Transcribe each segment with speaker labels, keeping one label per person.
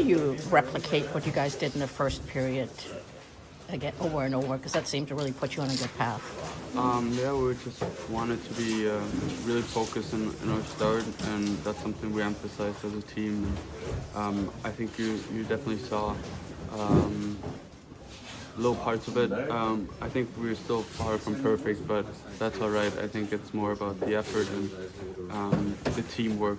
Speaker 1: do you replicate what you guys did in the first period again over and over? Because that seemed to really put you on a good path.
Speaker 2: Yeah, we just wanted to be really focused in our start, and that's something we emphasized as a team. And I think you definitely saw little parts of it. I think we're still far from perfect, but that's all right. I think it's more about the effort and the teamwork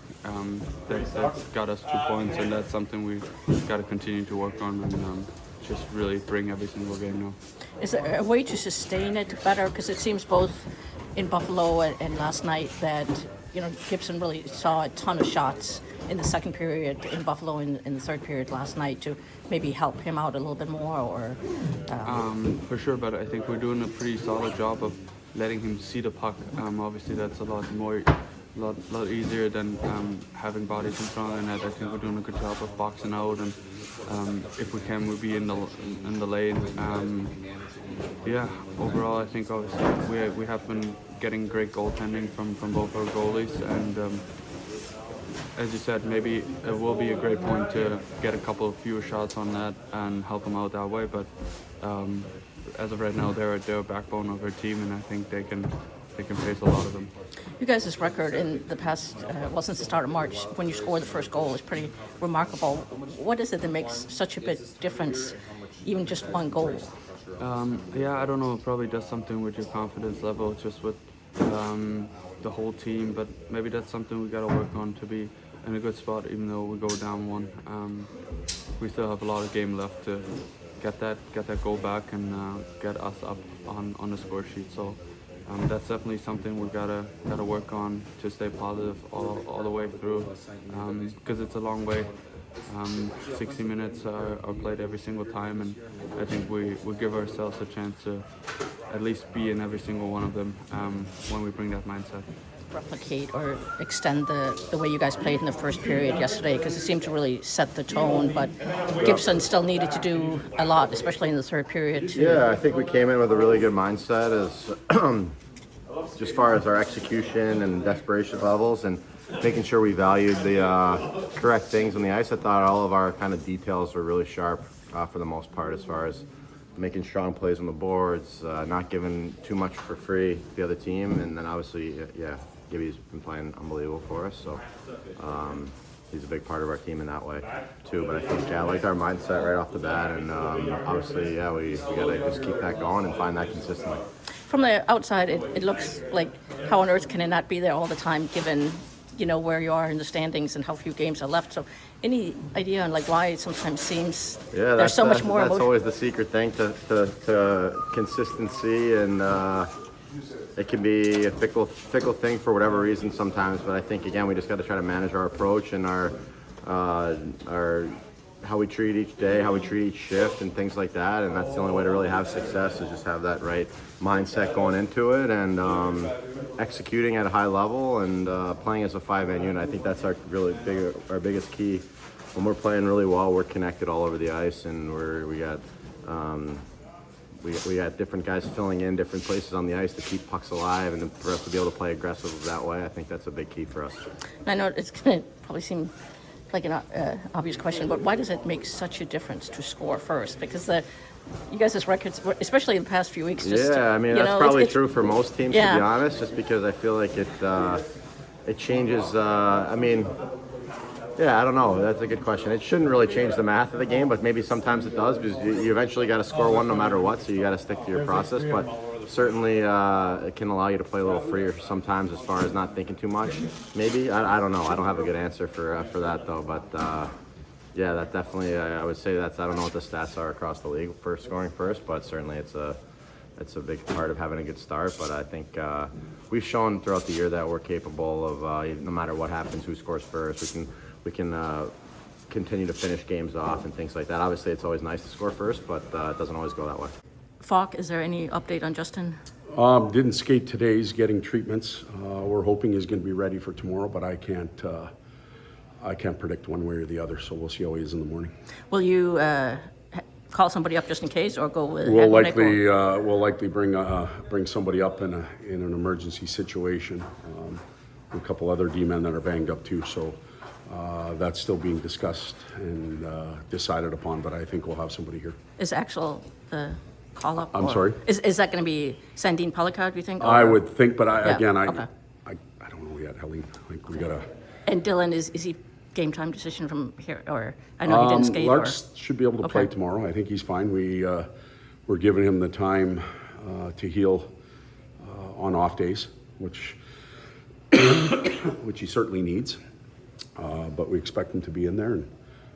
Speaker 2: that got us 2 points, and that's something we got to continue to work on and just really bring every single game now.
Speaker 1: Is there a way to sustain it better? Because it seems both in Buffalo and last night that Gibson really saw a ton of shots in the second period in Buffalo in the third period last night to maybe help him out a little bit more, or
Speaker 2: for sure, but I think we're doing a pretty solid job of letting him see the puck. Obviously that's a lot easier than having bodies in front of the net. I think we're doing a good job of boxing out, and if we can, we'll be in the lane. Yeah, overall I think obviously we have been getting great goaltending from both our goalies, and as you said, maybe it will be a great point to get a couple of fewer shots on net and help them out that way. But as of right now, they're a backbone of our team, and I think they can face a lot of them.
Speaker 1: You guys' record in the past, since the start of March, when you score the first goal, is pretty remarkable. What is it that makes such a big difference, even just one goal?
Speaker 2: Yeah, I don't know. It probably does something with your confidence level, just with the whole team. But maybe that's something we got to work on to be in a good spot, even though we go down one. We still have a lot of game left to get that goal back and get us up on the score sheet. So that's definitely something we've gotta work on to stay positive all the way through, because it's a long way. 60 minutes are played every single time, and I think we give ourselves a chance to at least be in every single one of them when we bring that mindset.
Speaker 1: Replicate or extend the way you guys played in the first period yesterday, because it seemed to really set the tone, but Gibson still needed to do a lot, especially in the third period.
Speaker 3: Yeah, I think we came in with a really good mindset as far as our execution and desperation levels, and making sure we valued the correct things on the ice. I thought all of our kind of details were really sharp for the most part, as far as making strong plays on the boards, not giving too much for free to the other team, and then obviously, Gibby's been playing unbelievable for us, so he's a big part of our team in that way too. But I think, I like our mindset right off the bat, and obviously, we gotta just keep that going and find that consistently.
Speaker 1: From the outside, it looks like how on earth can it not be there all the time, given where you are in the standings and how few games are left. So any idea on why it sometimes seems there's so much more
Speaker 3: that's
Speaker 1: emotion?
Speaker 3: Always the secret thing to consistency, and it can be a fickle thing for whatever reason sometimes. But I think, again, we just got to try to manage our approach and our how we treat each day, how we treat each shift, and things like that. And that's the only way to really have success, is just have that right mindset going into it, and executing at a high level, and playing as a 5-man unit. I think that's our biggest key. When we're playing really well, we're connected all over the ice, and we got different guys filling in different places on the ice to keep pucks alive, and for us to be able to play aggressive that way. I think that's a big key for us.
Speaker 1: I know it's going to probably seem like an obvious question, but why does it make such a difference to score first? Because you guys' records, especially in the past few weeks, just
Speaker 3: that's probably true for most teams, to be honest. Just because I feel like it changes. I don't know. That's a good question. It shouldn't really change the math of the game, but maybe sometimes it does, because you eventually got to score one no matter what. So you got to stick to your process, but certainly it can allow you to play a little freer sometimes, as far as not thinking too much. Maybe I don't know. I don't have a good answer for that though. But that definitely, I would say I don't know what the stats are across the league for scoring first, but certainly it's a big part of having a good start. But I think we've shown throughout the year that we're capable of, no matter what happens, who scores first, we can continue to finish games off and things like that. Obviously, it's always nice to score first, but it doesn't always go that way.
Speaker 1: Falk, is there any update on Justin?
Speaker 4: Didn't skate today. He's getting treatments. We're hoping he's going to be ready for tomorrow, but I can't predict one way or the other. So we'll see how he is in the morning.
Speaker 1: Will you call somebody up just in case, or go with?
Speaker 4: We'll likely bring somebody up in an emergency situation. A couple other D-men that are banged up too. So That's still being discussed and decided upon, but I think we'll have somebody here.
Speaker 1: Is Axel the call-up?
Speaker 4: I'm
Speaker 1: or-
Speaker 4: sorry?
Speaker 1: Is that going to be Sandine Pellicott, do you think?
Speaker 4: I
Speaker 1: or-
Speaker 4: would think, but
Speaker 1: Yeah,
Speaker 4: again,
Speaker 1: okay.
Speaker 4: I don't know yet, Helene. I think we gotta.
Speaker 1: And Dylan, is he game time decision from here? Or I know he didn't skate.
Speaker 4: Larks should be able to play
Speaker 1: Okay.
Speaker 4: tomorrow. I think he's fine. We're giving him the time to heal on off days, which he certainly needs. But we expect him to be in there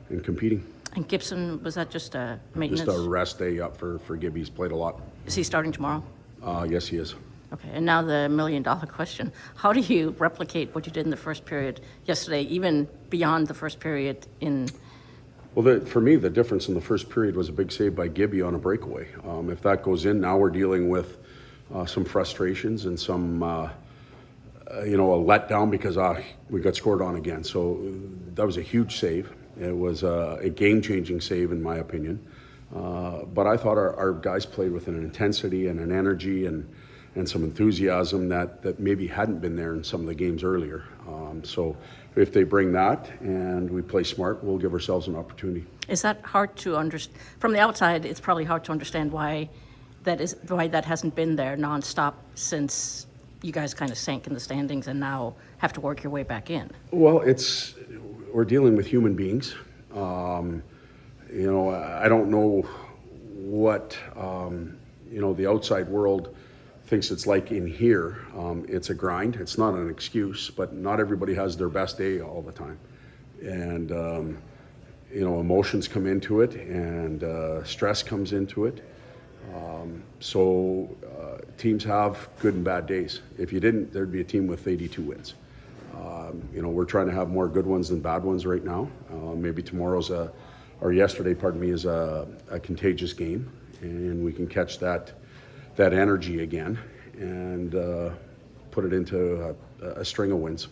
Speaker 4: and competing.
Speaker 1: And Gibson, was that just a maintenance?
Speaker 4: Just a rest day up for Gibby. He's played a lot.
Speaker 1: Is he starting tomorrow?
Speaker 4: Yes, he is.
Speaker 1: Okay, and now the million-dollar question. How do you replicate what you did in the first period yesterday, even beyond the first period in...
Speaker 4: Well, for me, the difference in the first period was a big save by Gibby on a breakaway. If that goes in, now we're dealing with some frustrations and some, a letdown because we got scored on again. So that was a huge save. It was a game-changing save, in my opinion. But I thought our guys played with an intensity and an energy and some enthusiasm that maybe hadn't been there in some of the games earlier. So if they bring that and we play smart, we'll give ourselves an opportunity.
Speaker 1: Is that hard to understand? From the outside, it's probably hard to understand why that hasn't been there nonstop since you guys kind of sank in the standings and now have to work your way back in.
Speaker 4: Well, we're dealing with human beings. I don't know what, the outside world thinks it's like in here. It's a grind. It's not an excuse, but not everybody has their best day all the time. And, emotions come into it and stress comes into it. Teams have good and bad days. If you didn't, there'd be a team with 82 wins. We're trying to have more good ones than bad ones right now. Maybe yesterday, is a contagious game, and we can catch that energy again and put it into a string of wins.